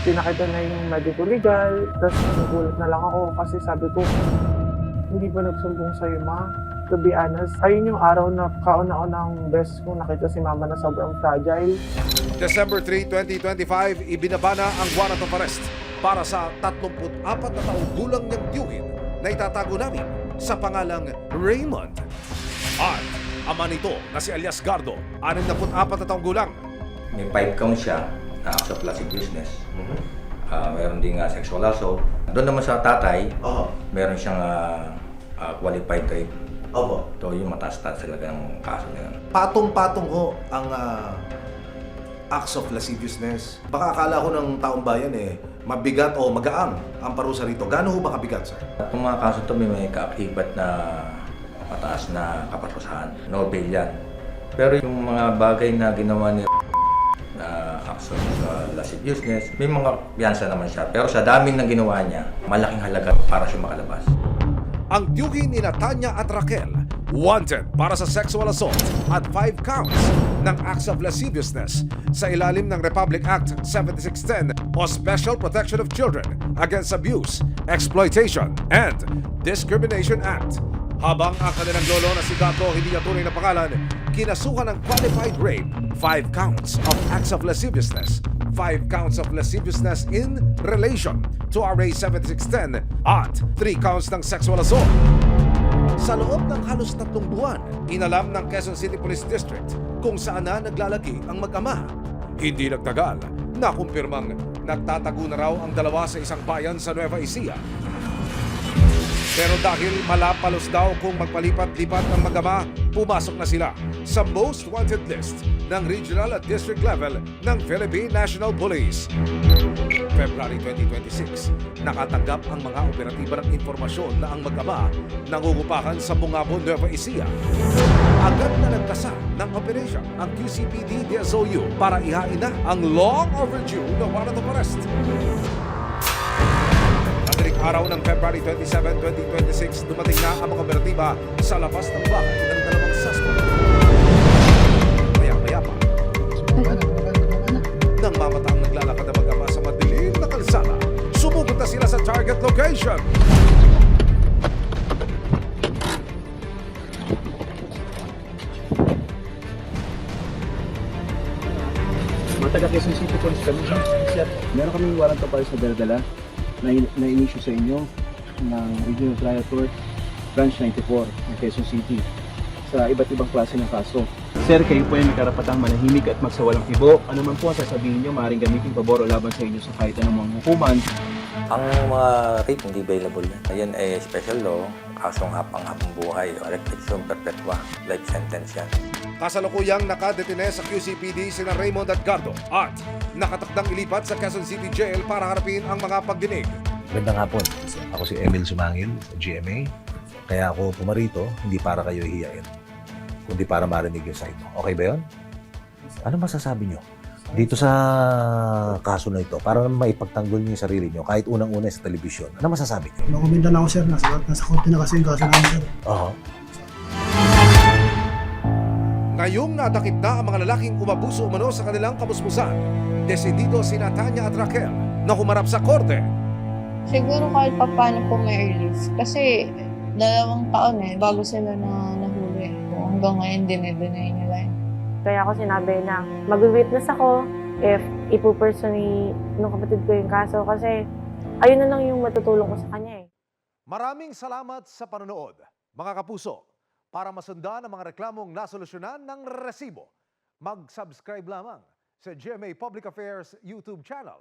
pinakita na yung medical legal, tapos nagulat na lang ako kasi sabi ko, hindi ba nagsumbong sa'yo, ma? To be honest, ayun yung araw na kauna-unang best ko nakita si mama na sobrang fragile. December 3, 2025, ibinaba na ang warrant of arrest para sa 34 na taong gulang niyang tiyuhin na itatago namin sa pangalang Raymond. At ama nito na si alias Gardo, 64 na taong gulang. May 5 count siya na acts of lascivious business. Meron din sexual assault. Doon naman sa tatay, meron siyang qualified rape. Opo. So yung mataas-taas talaga ng kaso na yun. Patong-patong ho ang acts of lasciviousness. Baka akala ko ng taong bayan mabigat o magaan ang parusa rito. Gaano ho ba kabigat, sir? Itong mga kaso to may kaakibat na mataas na kaparusahan. No bail yan. Pero yung mga bagay na ginawa ni na acts of lasciviousness, may mga piyansa naman siya. Pero sa dami ng ginawa niya, malaking halaga para siya makalabas. Ang tiyuhin ni Tanya at Raquel, wanted para sa sexual assault at 5 counts ng acts of lasciviousness sa ilalim ng Republic Act 7610 o Special Protection of Children Against Abuse, Exploitation, and Discrimination Act. Habang ang kanilang lolo na si Gato hindi niya tunay na pangalan, kinasuhan ng qualified rape, 5 counts of acts of lasciviousness, 5 counts of lasciviousness in relation to RA 7610 at 3 counts ng sexual assault. Sa loob ng halos 3 buwan, inalam ng Quezon City Police District kung saan na naglalaki ang mag-ama. Hindi nagtagal, nakumpirmang nagtatago na raw ang dalawa sa isang bayan sa Nueva Ecija. Pero dahil malapalos daw kung magpalipat-lipat ang mag-ama, pumasok na sila sa most wanted list ng regional at district level ng Philippine National Police. February 2026, nakatanggap ang mga operatiba ng informasyon na ang mag-ama nangungupahan sa Bungabon, Nueva Ecija. Agad na nagtasa ng operation ang QCPD DSOU para ihain na ang long overdue na warrant of arrest. Madaling araw ng February 27, 2026, dumating na ang mga operatiba sa labas ng bahay ng dalawang suspect. Maya-maya pa, nang mamata ang naglalakad na mag-ama sa madilim na kalsada, sumugod na sila sa target location. Mga taga Quezon City Police kami, sir. Meron kaming warrant of arrest na dala na in-issue sa inyo ng Regional Trial Court Branch 94 ng Quezon City sa iba't ibang klase ng kaso. Sir, kayo po ay may karapatang manahimik at magsawalang kibo. Ano man po ang sasabihin nyo, maaaring gamitin pabor o laban sa inyo sa kahit anong mga hukuman. Ang mga rape hindi available yan. Ayan ay special law, kasong hapang-hapang buhay o restriction perpetua, life sentence yan. Kasalukuyang nakadetine sa QCPD sina Raymond at Gardo at nakatakdang ilipat sa Quezon City Jail para harapin ang mga pagdinig. Magandang hapon. Ako si Emil Sumangil, GMA. Kaya ako pumarito, hindi para kayo hihiyain, kundi para marinig yung side mo. Okay ba yun? Ano masasabi nyo dito sa kaso na ito para maipagtanggol niyo yung sarili nyo kahit unang-una sa telebisyon? Ano masasabi nyo? Nakuminda na ako, sir. Nasa korte na kasi yung kaso namin, sir. Oo. Ngayong nadakip na ang mga lalaking umabuso umano sa kanilang kamusmusan, desidido sina Tanya at Raquel na humarap sa korte. Siguro kahit pa paano po may release. Kasi 2 taon bago sila na nahuli. Hanggang ngayon dinedeny nila yun. Kaya ako sinabi na mag-witness ako if ipupersonally nung kapatid ko yung kaso kasi ayun na lang yung matutulong ko sa kanya eh. Maraming salamat sa panonood, mga kapuso. Para masundan ang mga reklamong nasolusyonan ng resibo, mag-subscribe lamang sa GMA Public Affairs YouTube channel